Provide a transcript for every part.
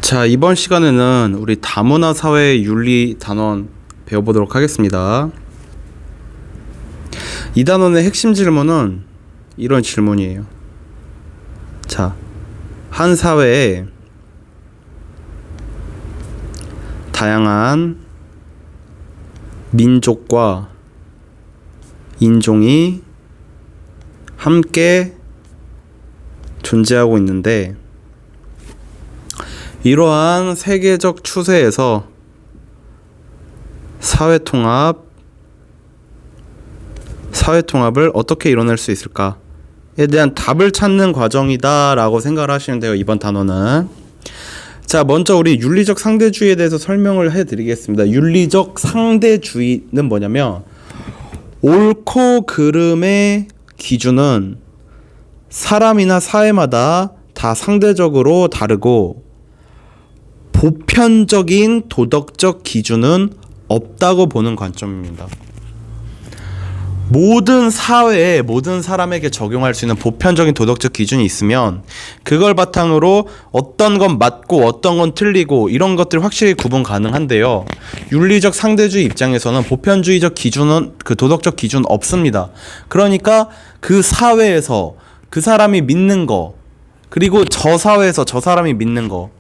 자, 이번 시간에는 우리 다문화 사회 윤리 단원 배워보도록 하겠습니다. 이 단원의 핵심 질문은 이런 질문이에요. 자, 한 사회에 다양한 민족과 인종이 함께 존재하고 있는데, 이러한 세계적 추세에서 사회통합을 어떻게 이뤄낼 수 있을까에 대한 답을 찾는 과정이다 라고 생각을 하시면 돼요. 이번 단어는. 자, 먼저 우리 윤리적 상대주의에 대해서 설명을 해드리겠습니다. 윤리적 상대주의는 뭐냐면, 옳고 그름의 기준은 사람이나 사회마다 다 상대적으로 다르고 보편적인 도덕적 기준은 없다고 보는 관점입니다. 모든 사회에 모든 사람에게 적용할 수 있는 보편적인 도덕적 기준이 있으면 그걸 바탕으로 어떤 건 맞고 어떤 건 틀리고 이런 것들이 확실히 구분 가능한데요. 윤리적 상대주의 입장에서는 보편주의적 기준은 그 도덕적 기준 없습니다. 그러니까 그 사회에서 그 사람이 믿는 거, 그리고 저 사회에서 저 사람이 믿는 거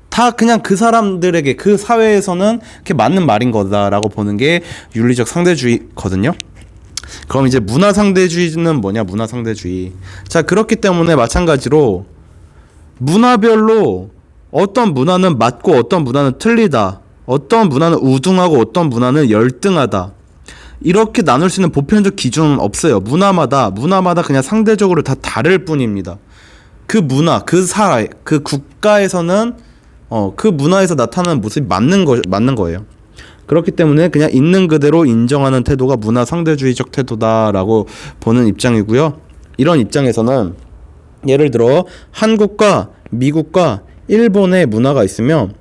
다 그냥 그 사람들에게 그 사회에서는 그게 맞는 말인 거다라고 보는 게 윤리적 상대주의거든요. 그럼 이제 문화상대주의는 뭐냐? 문화상대주의. 자, 그렇기 때문에 마찬가지로 문화별로 어떤 문화는 맞고 어떤 문화는 틀리다, 어떤 문화는 우등하고 어떤 문화는 열등하다, 이렇게 나눌 수 있는 보편적 기준은 없어요. 문화마다 그냥 상대적으로 다 다를 뿐입니다. 그 문화, 그 사회, 그 국가에서는 그 문화에서 나타나는 모습이 맞는 거예요. 그렇기 때문에 그냥 있는 그대로 인정하는 태도가 문화 상대주의적 태도다라고 보는 입장이고요. 이런 입장에서는 예를 들어 한국과 미국과 일본의 문화가 있으면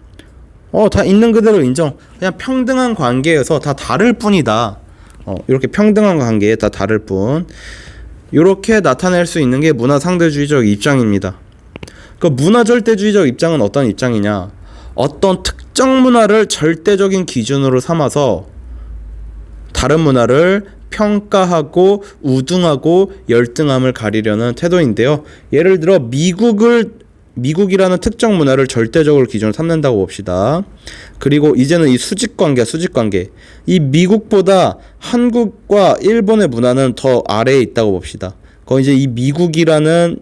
다 있는 그대로 인정, 그냥 평등한 관계에서 다 다를 뿐이다. 이렇게 평등한 관계에 다 다를 뿐, 이렇게 나타낼 수 있는 게 문화 상대주의적 입장입니다. 그 문화 절대주의적 입장은 어떤 입장이냐? 어떤 특정 문화를 절대적인 기준으로 삼아서 다른 문화를 평가하고 우등하고 열등함을 가리려는 태도인데요. 예를 들어 미국이라는 특정 문화를 절대적으로 기준으로 삼는다고 봅시다. 그리고 이제는 이 수직관계야, 수직관계. 이 미국보다 한국과 일본의 문화는 더 아래에 있다고 봅시다. 거기 이제 이 미국이라는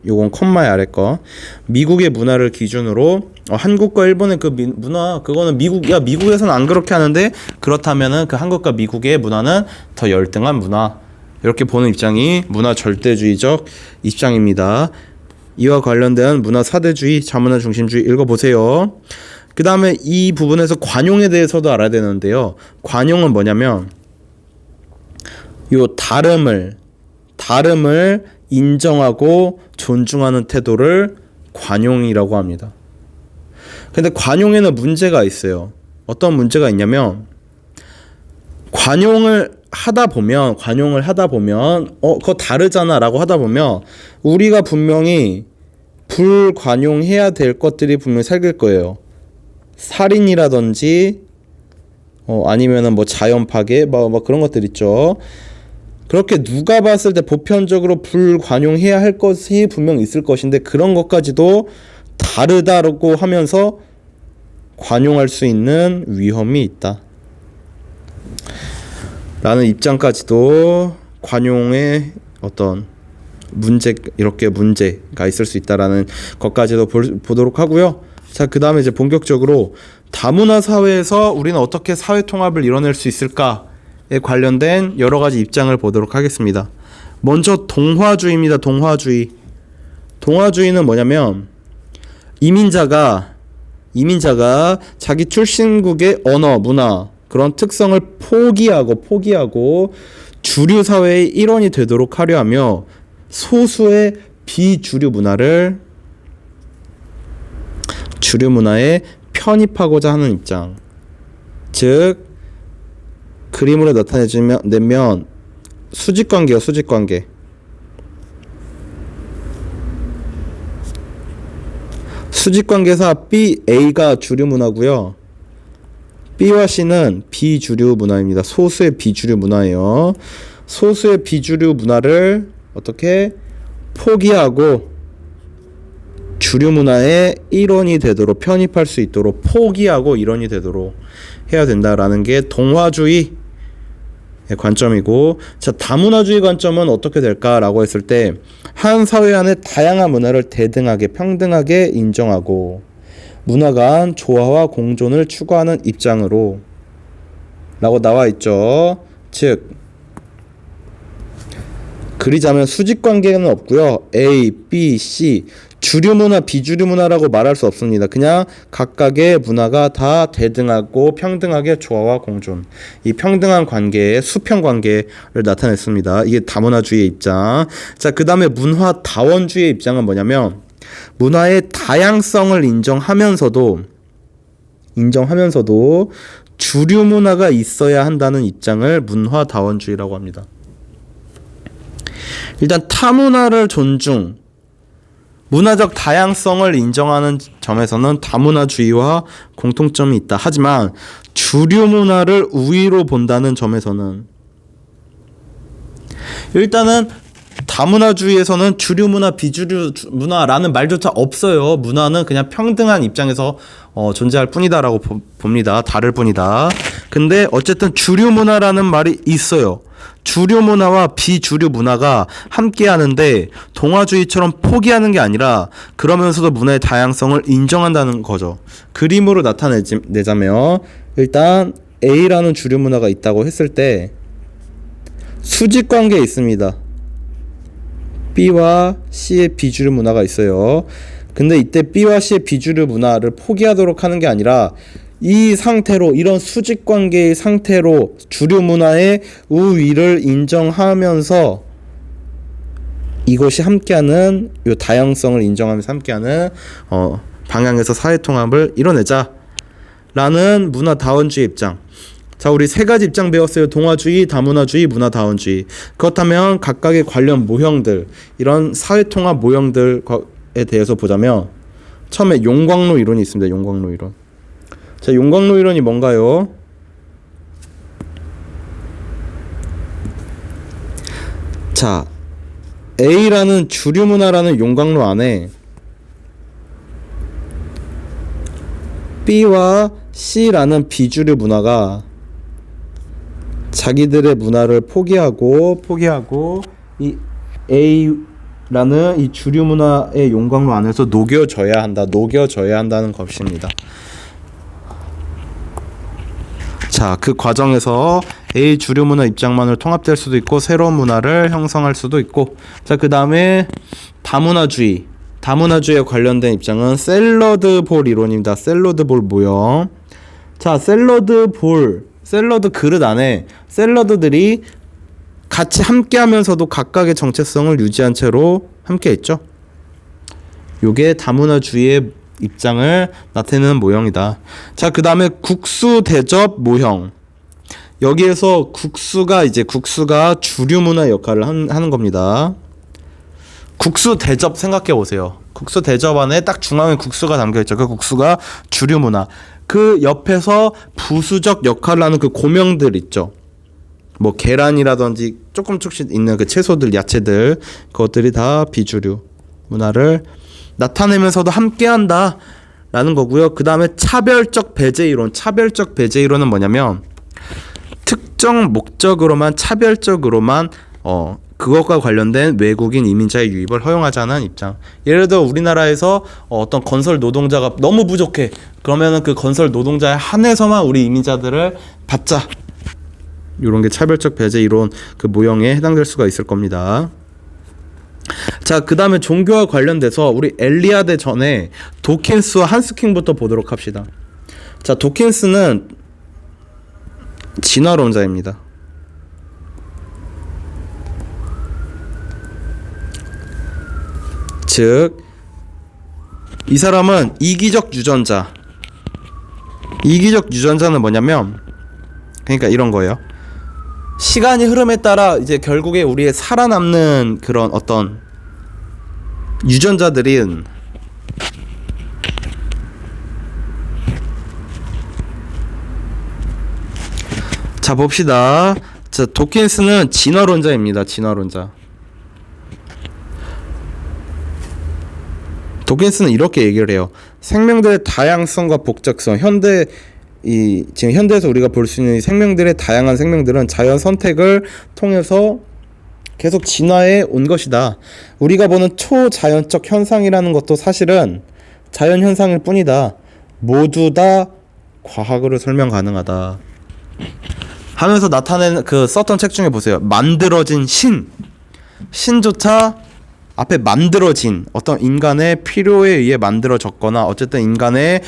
요건 컴마의 아래 거, 미국의 문화를 기준으로 한국과 일본의 그 문화, 그거는 미국에서는 안 그렇게 하는데, 그렇다면은 그 한국과 미국의 문화는 더 열등한 문화, 이렇게 보는 입장이 문화 절대주의적 입장입니다. 이와 관련된 문화 사대주의, 자문화 중심주의 읽어보세요. 그 다음에 이 부분에서 관용에 대해서도 알아야 되는데요. 관용은 뭐냐면, 요 다름을 인정하고 존중하는 태도를 관용이라고 합니다. 근데 관용에는 문제가 있어요. 어떤 문제가 있냐면, 관용을 하다 보면 그거 다르잖아 라고 하다 보면 우리가 분명히 불관용해야 될 것들이 분명히 생길 거예요. 살인이라든지 아니면은 뭐 자연 파괴 뭐 그런 것들 있죠. 그렇게 누가 봤을 때 보편적으로 불관용해야 할 것이 분명 있을 것인데, 그런 것까지도 다르다고 하면서 관용할 수 있는 위험이 있다 라는 입장까지도, 관용의 어떤 이렇게 문제가 있을 수 있다라는 것까지도 보도록 하고요. 자, 그 다음에 이제 본격적으로 다문화 사회에서 우리는 어떻게 사회 통합을 이뤄낼 수 있을까에 관련된 여러 가지 입장을 보도록 하겠습니다. 먼저 동화주의입니다. 동화주의는 뭐냐면, 이민자가 자기 출신국의 언어, 문화, 그런 특성을 포기하고 주류 사회의 일원이 되도록 하려 하며 소수의 비주류 문화를 주류 문화에 편입하고자 하는 입장. 즉, 그림으로 나타내면 수직관계요, 수직관계. 수직관계사 B, A가 주류 문화고요. B와 C는 비주류 문화입니다. 소수의 비주류 문화예요. 소수의 비주류 문화를 어떻게 포기하고 주류 문화의 일원이 되도록 편입할 수 있도록 포기하고 일원이 되도록 해야 된다라는 게 동화주의 관점이고, 자, 다문화주의 관점은 어떻게 될까라고 했을 때 한 사회 안에 다양한 문화를 대등하게 평등하게 인정하고 문화 간 조화와 공존을 추구하는 입장으로 라고 나와 있죠. 즉 그리자면 수직관계는 없고요. A, B, C 주류 문화, 비주류 문화라고 말할 수 없습니다. 그냥 각각의 문화가 다 대등하고 평등하게 조화와 공존, 이 평등한 관계의 수평 관계를 나타냈습니다. 이게 다문화주의의 입장. 자, 그 다음에 문화다원주의의 입장은 뭐냐면 문화의 다양성을 인정하면서도 주류 문화가 있어야 한다는 입장을 문화다원주의라고 합니다. 일단 타문화를 존중, 문화적 다양성을 인정하는 점에서는 다문화주의와 공통점이 있다. 하지만 주류 문화를 우위로 본다는 점에서는 일단은 다문화주의에서는 주류 문화, 비주류 문화라는 말조차 없어요. 문화는 그냥 평등한 입장에서 존재할 뿐이다라고 봅니다. 다를 뿐이다. 근데 어쨌든 주류 문화라는 말이 있어요. 주류 문화와 비주류 문화가 함께 하는데 동화주의처럼 포기하는 게 아니라 그러면서도 문화의 다양성을 인정한다는 거죠. 그림으로 나타내자면 일단 A라는 주류 문화가 있다고 했을 때 수직관계에 있습니다. B와 C의 비주류 문화가 있어요. 근데 이때 B와 C의 비주류 문화를 포기하도록 하는 게 아니라 이 상태로, 이런 수직관계의 상태로 주류 문화의 우위를 인정하면서 이것이 함께하는, 이 다양성을 인정하면서 함께하는 방향에서 사회통합을 이뤄내자 라는 문화다원주의 입장. 자, 우리 세 가지 입장 배웠어요. 동화주의, 다문화주의, 문화다원주의. 그렇다면 각각의 관련 모형들, 이런 사회통합 모형들에 대해서 보자면 처음에 용광로 이론이 있습니다. 용광로 이론. 자, 용광로 이론이 뭔가요? 자, A라는 주류 문화라는 용광로 안에 B와 C라는 비주류 문화가 자기들의 문화를 포기하고 이 A라는 이 주류 문화의 용광로 안에서 녹여져야 한다는 것입니다. 자, 그 과정에서 A 주류 문화 입장만으로 통합될 수도 있고 새로운 문화를 형성할 수도 있고, 자, 그 다음에 다문화주의에 관련된 입장은 샐러드 볼 이론입니다. 샐러드 볼 모형. 자, 샐러드 그릇 안에 샐러드들이 같이 함께 하면서도 각각의 정체성을 유지한 채로 함께 있죠. 요게 다문화주의의 입장을 나타내는 모형이다. 자, 그 다음에 국수 대접 모형. 여기에서 국수가 주류 문화 역할을 하는 겁니다. 국수 대접 생각해 보세요. 국수 대접 안에 딱 중앙에 국수가 담겨 있죠. 그 국수가 주류 문화. 그 옆에서 부수적 역할을 하는 그 고명들 있죠. 뭐 계란이라든지 조금씩 있는 그 채소들, 야채들, 그것들이 다 비주류 문화를 나타내면서도 함께한다 라는 거고요. 그 다음에 차별적 배제 이론은 뭐냐면 특정 목적으로만 차별적으로만 그것과 관련된 외국인 이민자의 유입을 허용하자는 입장. 예를 들어 우리나라에서 어떤 건설 노동자가 너무 부족해. 그러면은 그 건설 노동자에 한해서만 우리 이민자들을 받자. 이런 게 차별적 배제 이론 그 모형에 해당될 수가 있을 겁니다. 자, 그 다음에 종교와 관련돼서 우리 엘리아드 전에 도킨스와 한스킹부터 보도록 합시다. 자, 도킨스는 진화론자입니다. 즉, 이 사람은 이기적 유전자는 뭐냐면, 그러니까 이런 거예요. 시간이 흐름에 따라 이제 결국에 우리의 살아남는 그런 어떤 유전자들은 자, 봅시다. 자, 도킨스는 진화론자입니다. 진화론자. 도킨스는 이렇게 얘기를 해요. 생명들의 다양성과 복잡성, 지금 현대에서 우리가 볼 수 있는 생명들의 다양한 생명들은 자연 선택을 통해서 계속 진화해 온 것이다. 우리가 보는 초자연적 현상이라는 것도 사실은 자연 현상일 뿐이다. 모두 다 과학으로 설명 가능하다. 하면서 나타낸 썼던 책 중에 보세요. 만들어진 신조차 앞에 만들어진 어떤 인간의 필요에 의해 만들어졌거나 어쨌든 인간의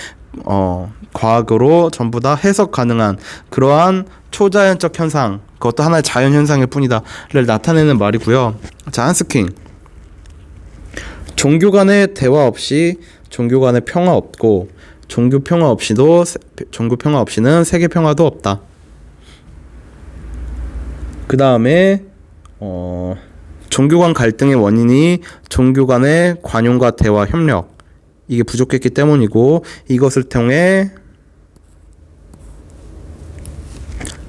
과학으로 전부 다 해석 가능한 그러한 초자연적 현상, 그것도 하나의 자연 현상일 뿐이다를 나타내는 말이고요. 자, 한스킹. 종교 간의 대화 없이 종교 간의 평화 없고 종교 평화 없이는 세계 평화도 없다. 그 다음에 종교 간 갈등의 원인이 종교 간의 관용과 대화, 협력 이게 부족했기 때문이고 이것을 통해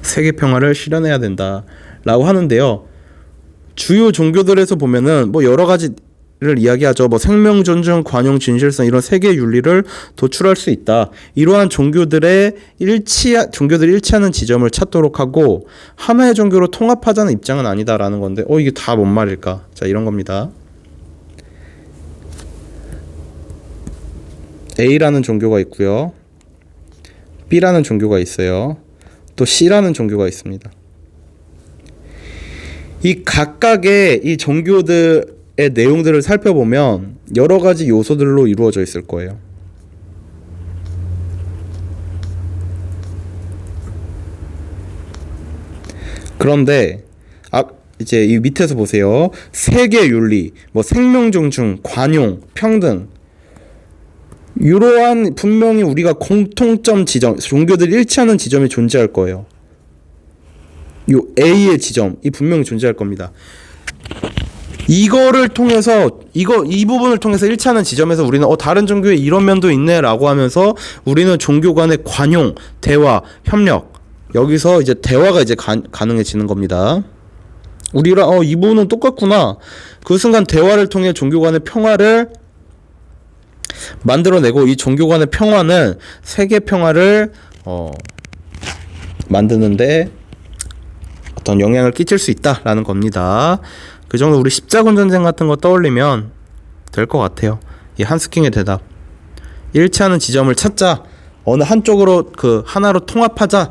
세계 평화를 실현해야 된다 라고 하는데요. 주요 종교들에서 보면은 뭐 여러 가지를 이야기하죠. 뭐 생명 존중, 관용, 진실성 이런 세계 윤리를 도출할 수 있다. 이러한 종교들이 일치하는 지점을 찾도록 하고 하나의 종교로 통합하자는 입장은 아니다라는 건데 이게 다 뭔 말일까? 자, 이런 겁니다. A라는 종교가 있고요. B라는 종교가 있어요. 또 C라는 종교가 있습니다. 이 각각의 이 종교들의 내용들을 살펴보면 여러 가지 요소들로 이루어져 있을 거예요. 그런데 이제 이 밑에서 보세요. 세계 윤리, 뭐 생명 존중, 관용, 평등 이러한 분명히 우리가 공통점 지점, 종교들이 일치하는 지점이 존재할 거예요. 요 A의 지점, 이 분명히 존재할 겁니다. 이거를 통해서 이 부분을 통해서 일치하는 지점에서 우리는 다른 종교에 이런 면도 있네라고 하면서 우리는 종교 간의 관용, 대화, 협력 여기서 이제 대화가 이제 가능해지는 겁니다. 우리랑 이 부분은 똑같구나. 그 순간 대화를 통해 종교 간의 평화를 만들어내고 이 종교 간의 평화는 세계 평화를 만드는데 어떤 영향을 끼칠 수 있다라는 겁니다. 그 정도 우리 십자군 전쟁 같은 거 떠올리면 될 것 같아요. 이 한스킹의 대답. 일치하는 지점을 찾자. 어느 한쪽으로 하나로 통합하자.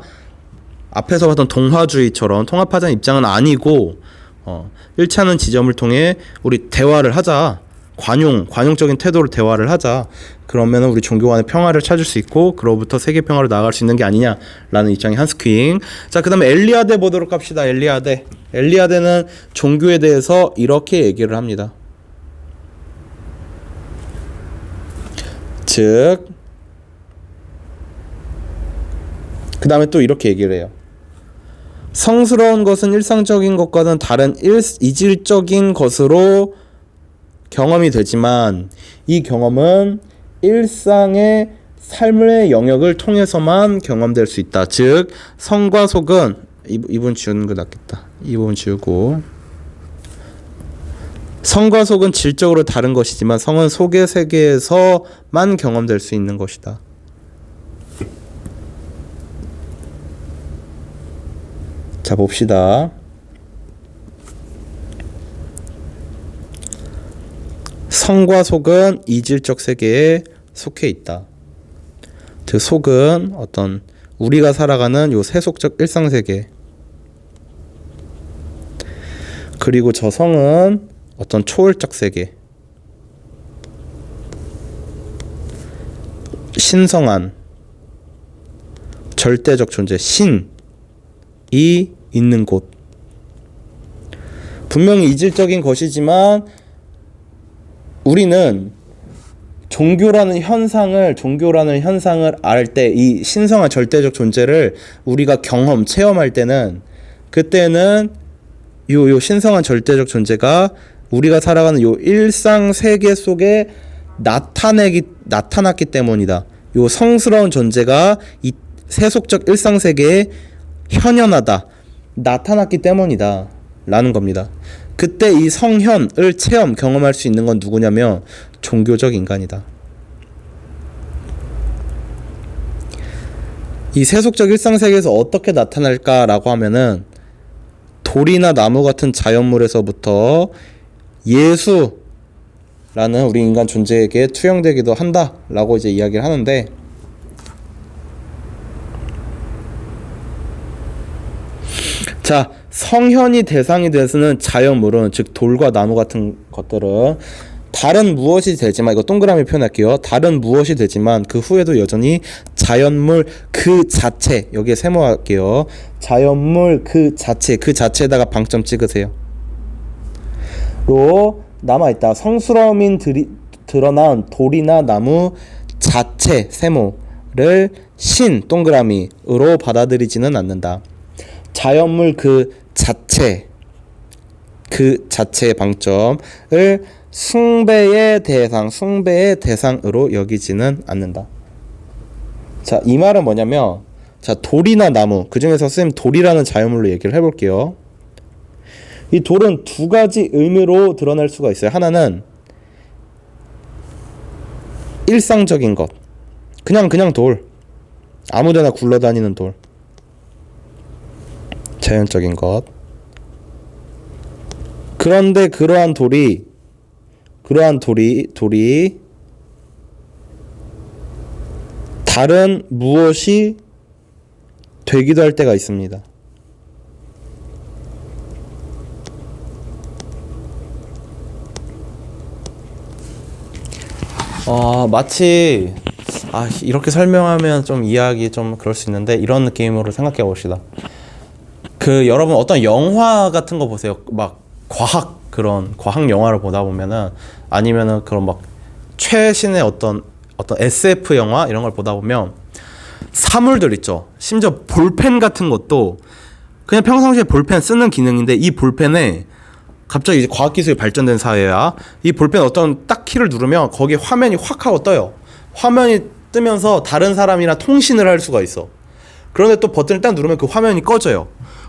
앞에서 봤던 동화주의처럼 통합하자는 입장은 아니고 일치하는 지점을 통해 우리 대화를 하자. 관용적인 태도로 대화를 하자. 그러면 우리 종교 간의 평화를 찾을 수 있고 그로부터 세계 평화로 나아갈 수 있는 게 아니냐라는 입장이 한스킹. 자, 그 다음에 엘리아데 보도록 합시다. 엘리아데는 종교에 대해서 이렇게 얘기를 합니다. 즉, 그 다음에 또 이렇게 얘기를 해요. 성스러운 것은 일상적인 것과는 다른 이질적인 것으로 경험이 되지만 이 경험은 일상의 삶의 영역을 통해서만 경험될 수 있다. 즉 성과 속은 이 부분 지우는 거 낫겠다. 이 부분 지우고 성과 속은 질적으로 다른 것이지만 성은 속의 세계에서만 경험될 수 있는 것이다. 자, 봅시다. 성과 속은 이질적 세계에 속해 있다. 즉 속은 어떤 우리가 살아가는 요 세속적 일상 세계. 그리고 저 성은 어떤 초월적 세계. 신성한 절대적 존재, 신이 있는 곳. 분명히 이질적인 것이지만 우리는 종교라는 현상을 알 때 이 신성한 절대적 존재를 우리가 체험할 때는 그때는 요 신성한 절대적 존재가 우리가 살아가는 요 일상 세계 속에 나타났기 때문이다. 요 성스러운 존재가 이 세속적 일상 세계에 현현하다, 나타났기 때문이다 라는 겁니다. 그때 이 성현을 경험할 수 있는 건 누구냐면 종교적 인간이다. 이 세속적 일상세계에서 어떻게 나타날까라고 하면은 돌이나 나무 같은 자연물에서부터 예수라는 우리 인간 존재에게 투영되기도 한다라고 이제 이야기를 하는데, 자, 성현이 대상이 되는 자연물은, 즉 돌과 나무 같은 것들은 다른 무엇이 되지만, 이거 동그라미 표현할게요. 다른 무엇이 되지만 그 후에도 여전히 자연물 그 자체, 여기에 세모할게요. 자연물 그 자체에다가 방점 찍으세요. 로 남아있다. 성스러움이 드러난 돌이나 나무 자체 세모를 신 동그라미로 받아들이지는 않는다. 자연물 그 자체의 방점을 숭배의 대상으로 여기지는 않는다. 자, 이 말은 뭐냐면, 자, 돌이나 나무, 그 중에서 선생님 돌이라는 자연물로 얘기를 해볼게요. 이 돌은 두 가지 의미로 드러날 수가 있어요. 하나는 일상적인 것, 그냥 돌, 아무데나 굴러다니는 돌, 자연적인 것. 그런데 그러한 돌이 다른 무엇이 되기도 할 때가 있습니다. 마치 이렇게 설명하면 좀 이해하기 좀 그럴 수 있는데, 이런 느낌으로 생각해 봅시다. 여러분 어떤 영화 같은 거 보세요. 막 그런 과학 영화를 보다 보면은, 아니면은 그런 막 최신의 어떤 SF 영화 이런 걸 보다 보면 사물들 있죠. 심지어 볼펜 같은 것도 그냥 평상시에 볼펜 쓰는 기능인데, 이 볼펜에 갑자기 이제 과학기술이 발전된 사회야. 이 볼펜 어떤 딱 키를 누르면 거기에 화면이 확 하고 떠요. 화면이 뜨면서 다른 사람이랑 통신을 할 수가 있어. 그런데 또 버튼을 딱 누르면 그 화면이 꺼져요.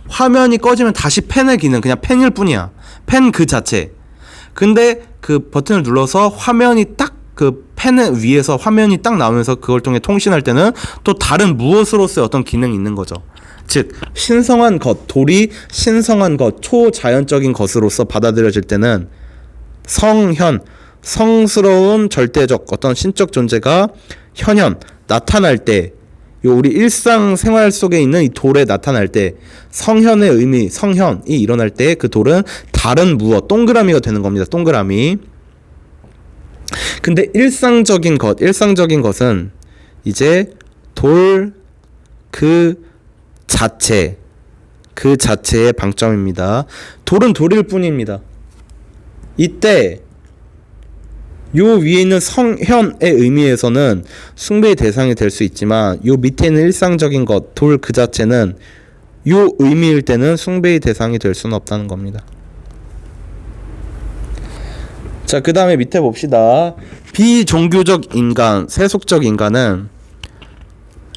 화면이 꺼지면 다시 펜의 기능, 그냥 펜일 뿐이야. 펜 그 자체. 근데 그 버튼을 눌러서 화면이 딱 그 펜의 위에서 화면이 딱 나오면서 그걸 통해 통신할 때는 또 다른 무엇으로서의 어떤 기능이 있는 거죠. 즉 신성한 것, 돌이 신성한 것, 초자연적인 것으로서 받아들여질 때는 성스러운 절대적 어떤 신적 존재가 나타날 때, 우리 일상생활 속에 있는 이 돌에 나타날 때, 성현의 의미, 성현이 일어날 때 그 돌은 다른 무엇, 동그라미가 되는 겁니다. 동그라미. 근데 일상적인 것은 이제 돌 그 자체의 방점입니다. 돌은 돌일 뿐입니다. 이때 요 위에 있는 성현의 의미에서는 숭배의 대상이 될 수 있지만, 요 밑에 있는 일상적인 것, 돌 그 자체는 요 의미일 때는 숭배의 대상이 될 수는 없다는 겁니다. 자, 그 다음에 밑에 봅시다. 비종교적 인간, 세속적 인간은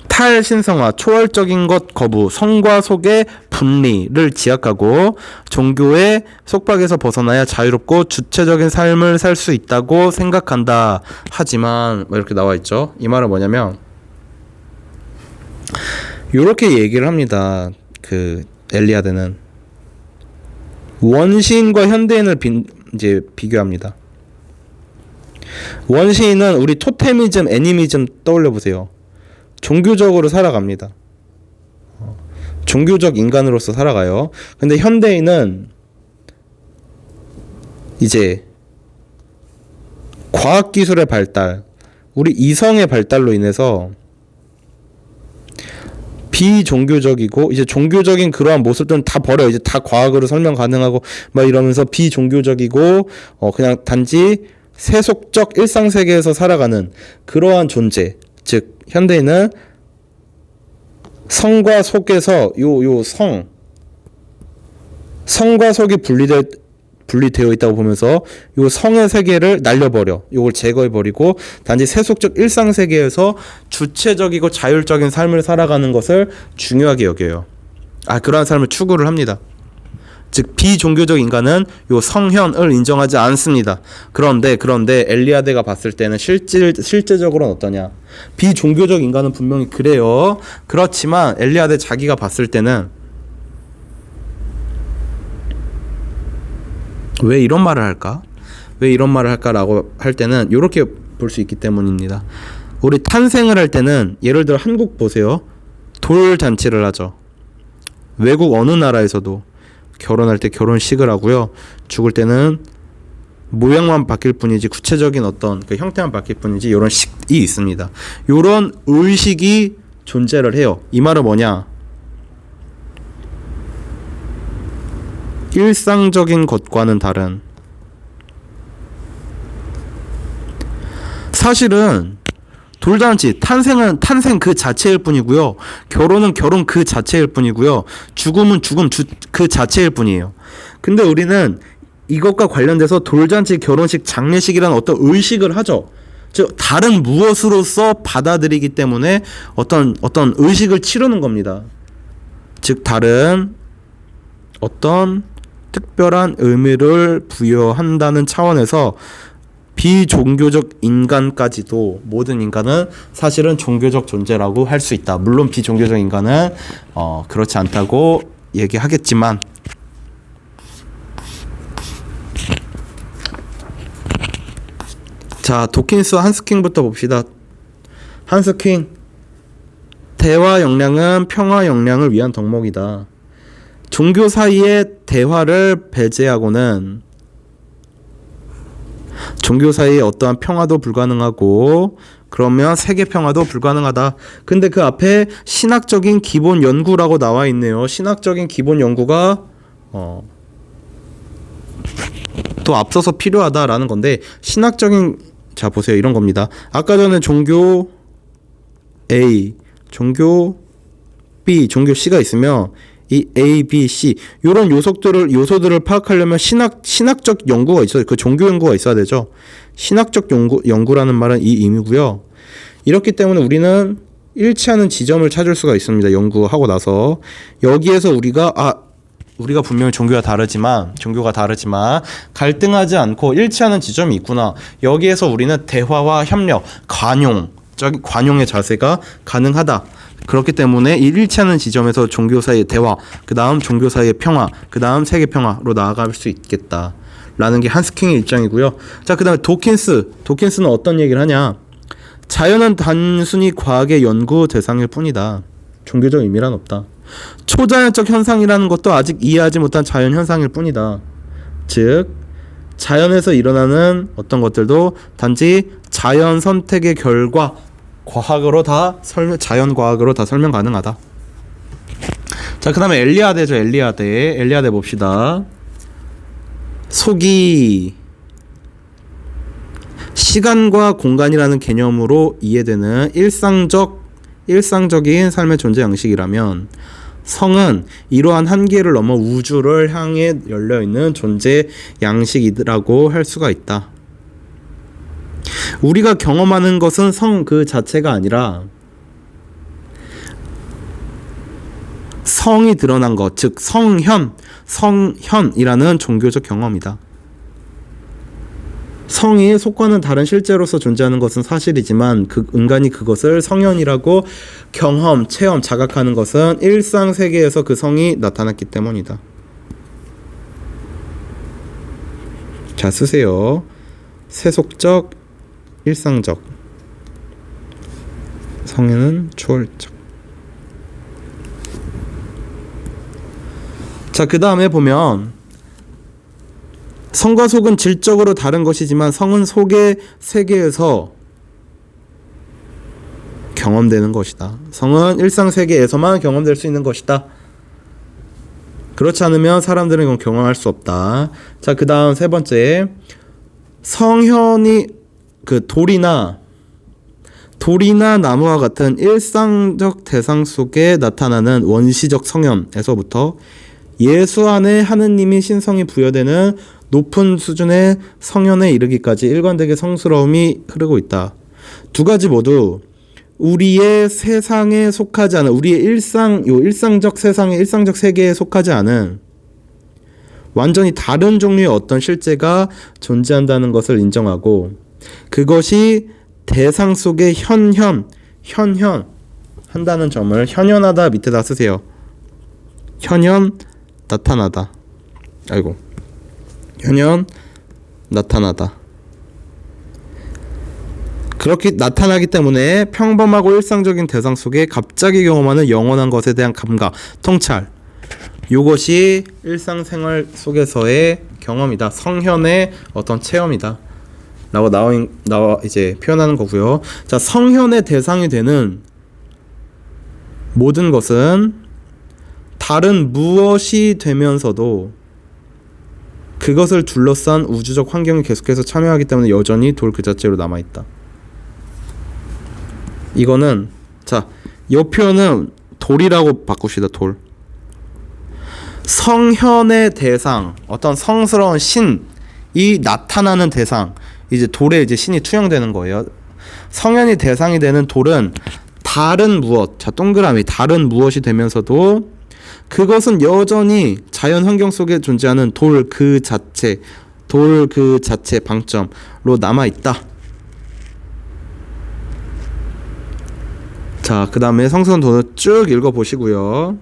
탈신성화, 초월적인 것 거부, 성과 속의 분리를 지약하고 종교의 속박에서 벗어나야 자유롭고 주체적인 삶을 살 수 있다고 생각한다. 하지만 이렇게 나와 있죠. 이 말은 뭐냐면, 이렇게 얘기를 합니다. 엘리아드는 원시인과 현대인을 이제 비교합니다. 원시인은 우리 토테미즘, 애니미즘 떠올려 보세요. 종교적으로 살아갑니다. 종교적 인간으로서 살아가요. 근데 현대인은 이제 과학기술의 발달, 우리 이성의 발달로 인해서 비종교적이고, 이제 종교적인 그러한 모습들은 다 버려요. 이제 다 과학으로 설명 가능하고 막 이러면서 비종교적이고 그냥 단지 세속적 일상세계에서 살아가는 그러한 존재, 즉 현대인은 성과 속에서 성과 속이 분리되어 있다고 보면서 요 성의 세계를 날려버려, 요걸 제거해버리고 단지 세속적 일상세계에서 주체적이고 자율적인 삶을 살아가는 것을 중요하게 여겨요. 그러한 삶을 추구를 합니다. 즉 비종교적 인간은 요 성현을 인정하지 않습니다. 그런데 엘리아드가 봤을 때는 실제적으로는 어떠냐? 비종교적 인간은 분명히 그래요. 그렇지만 엘리아드 자기가 봤을 때는 왜 이런 말을 할까? 왜 이런 말을 할까라고 할 때는 이렇게 볼 수 있기 때문입니다. 우리 탄생을 할 때는 예를 들어 한국 보세요. 돌잔치를 하죠. 외국 어느 나라에서도 결혼할 때 결혼식을 하고요. 죽을 때는 모양만 바뀔 뿐이지 구체적인 어떤 그 형태만 바뀔 뿐이지 이런 식이 있습니다. 이런 의식이 존재를 해요. 이 말은 뭐냐? 일상적인 것과는 다른, 사실은 돌잔치, 탄생은 탄생 그 자체일 뿐이고요. 결혼은 결혼 그 자체일 뿐이고요. 죽음은 죽음 그 자체일 뿐이에요. 근데 우리는 이것과 관련돼서 돌잔치, 결혼식, 장례식이라는 어떤 의식을 하죠. 즉 다른 무엇으로서 받아들이기 때문에 어떤 의식을 치르는 겁니다. 즉 다른 어떤 특별한 의미를 부여한다는 차원에서 비종교적 인간까지도 모든 인간은 사실은 종교적 존재라고 할 수 있다. 물론 비종교적 인간은 그렇지 않다고 얘기하겠지만, 자, 도킨스와 한스킹부터 봅시다. 한스킹, 대화 역량은 평화 역량을 위한 덕목이다. 종교 사이의 대화를 배제하고는 종교 사이에 어떠한 평화도 불가능하고 그러면 세계 평화도 불가능하다. 근데 그 앞에 신학적인 기본 연구라고 나와 있네요. 신학적인 기본 연구가 또 앞서서 필요하다라는 건데, 신학적인, 자 보세요, 이런 겁니다. 아까 전에 종교 A, 종교 B, 종교 C가 있으면 이 A, B, C 이런 요소들을 파악하려면 신학적 연구가 있어요. 그 종교 연구가 있어야 되죠. 신학적 연구라는 말은 이 의미고요. 이렇기 때문에 우리는 일치하는 지점을 찾을 수가 있습니다. 연구하고 나서 여기에서 우리가 분명히 종교가 다르지만 갈등하지 않고 일치하는 지점이 있구나. 여기에서 우리는 대화와 협력, 관용의 자세가 가능하다. 그렇기 때문에 이 일치하는 지점에서 종교 사이의 대화, 그 다음 종교 사이의 평화, 그 다음 세계 평화로 나아갈 수 있겠다라는 게 한스킹의 입장이고요. 자, 그 다음에 도킨스는 어떤 얘기를 하냐? 자연은 단순히 과학의 연구 대상일 뿐이다. 종교적 의미란 없다. 초자연적 현상이라는 것도 아직 이해하지 못한 자연 현상일 뿐이다. 즉 자연에서 일어나는 어떤 것들도 단지 자연 선택의 결과, 자연과학으로 다 설명 가능하다. 자, 그 다음에 엘리아드죠. 엘리아드 봅시다. 속이 시간과 공간이라는 개념으로 이해되는 일상적인 삶의 존재 양식이라면, 성은 이러한 한계를 넘어 우주를 향해 열려있는 존재 양식이라고 할 수가 있다. 우리가 경험하는 것은 성 그 자체가 아니라 성이 드러난 것, 즉 성현이라는 종교적 경험이다. 성이 속과는 다른 실제로서 존재하는 것은 사실이지만 인간이 그것을 성현이라고 경험, 체험, 자각하는 것은 일상 세계에서 그 성이 나타났기 때문이다. 자, 쓰세요. 세속적, 일상적, 성에는 초월적. 자, 그 다음에 보면 성과 속은 질적으로 다른 것이지만 성은 속의 세계에서 경험되는 것이다. 성은 일상 세계에서만 경험될 수 있는 것이다. 그렇지 않으면 사람들은 이건 경험할 수 없다. 자, 그 다음 세 번째, 성현이 돌이나 나무와 같은 일상적 대상 속에 나타나는 원시적 성현에서부터 예수 안에 하느님이 신성이 부여되는 높은 수준의 성현에 이르기까지 일관되게 성스러움이 흐르고 있다. 두 가지 모두 우리의 세상에 속하지 않은, 우리의 일상적 세상에, 일상적 세계에 속하지 않은 완전히 다른 종류의 어떤 실제가 존재한다는 것을 인정하고, 그것이 대상 속에 한다는 점을, 현현하다 밑에다 쓰세요. 현현 나타나다. 현현 나타나다. 그렇게 나타나기 때문에 평범하고 일상적인 대상 속에 갑자기 경험하는 영원한 것에 대한 감각, 통찰, 이것이 일상생활 속에서의 경험이다. 성현의 어떤 체험이다 라고 나와 이제 표현하는 거고요. 자, 성현의 대상이 되는 모든 것은 다른 무엇이 되면서도 그것을 둘러싼 우주적 환경이 계속해서 참여하기 때문에 여전히 돌 그 자체로 남아있다. 이거는, 자, 이 표현은 돌이라고 바꿉시다. 돌. 성현의 대상, 어떤 성스러운 신이 나타나는 대상, 이제 돌에 이제 신이 투영되는 거예요. 성현이 대상이 되는 돌은 다른 무엇, 자, 동그라미, 다른 무엇이 되면서도 그것은 여전히 자연 환경 속에 존재하는 돌 그 자체 방점으로 남아있다. 자, 그 다음에 성스러운 돌을 쭉 읽어보시고요.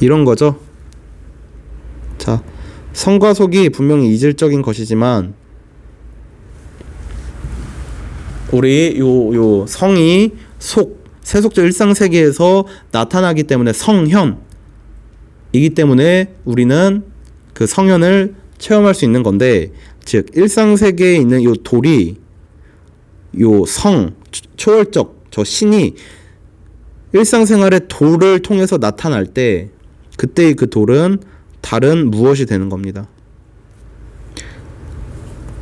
이런 거죠. 자, 성과 속이 분명히 이질적인 것이지만 우리 요 성이 세속적 일상세계에서 나타나기 때문에 성현이기 때문에 우리는 그 성현을 체험할 수 있는 건데, 즉 일상세계에 있는 요 돌이, 요 초월적 저 신이 일상생활의 돌을 통해서 나타날 때, 그때의 그 돌은 다른 무엇이 되는 겁니다.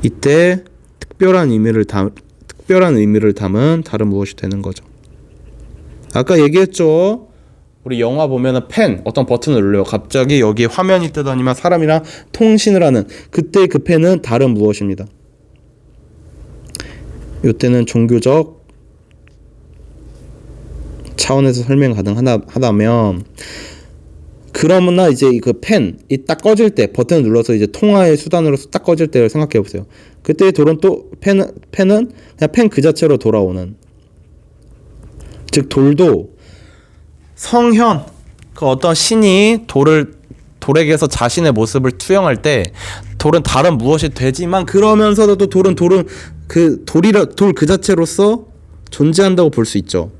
이때 특별한 의미를 담은 다른 무엇이 되는 거죠. 아까 얘기했죠. 우리 영화 보면은 펜, 어떤 버튼을 눌러요. 갑자기 여기에 화면이 뜨더니만 사람이랑 통신을 하는, 그때 그 펜은 다른 무엇입니다. 이때는 종교적 차원에서 설명 가능하다면, 그러나 이제 그 펜이 딱 꺼질 때, 버튼을 눌러서 이제 통화의 수단으로서 딱 꺼질 때를 생각해 보세요. 그때의 돌은 또 펜은 그냥 펜 그 자체로 돌아오는, 즉 돌도 성현, 그 어떤 신이 돌에게서 자신의 모습을 투영할 때 돌은 다른 무엇이 되지만, 그러면서도 또 돌은 돌 그 자체로서 존재한다고 볼 수 있죠.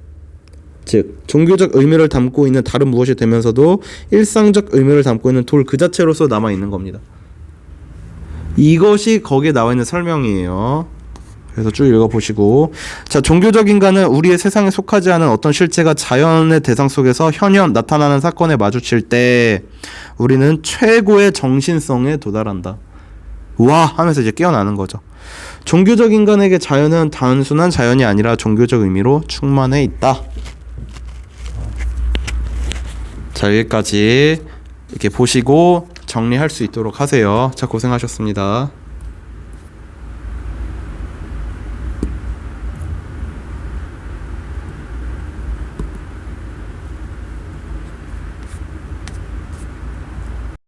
즉 종교적 의미를 담고 있는 다른 무엇이 되면서도 일상적 의미를 담고 있는 돌 그 자체로서 남아 있는 겁니다. 이것이 거기에 나와 있는 설명이에요. 그래서 쭉 읽어보시고, 자, 종교적 인간은 우리의 세상에 속하지 않은 어떤 실체가 자연의 대상 속에서 현현 나타나는 사건에 마주칠 때 우리는 최고의 정신성에 도달한다. 와 하면서 이제 깨어나는 거죠. 종교적 인간에게 자연은 단순한 자연이 아니라 종교적 의미로 충만해 있다. 자, 여기까지 이렇게 보시고 정리할 수 있도록 하세요. 자, 고생하셨습니다.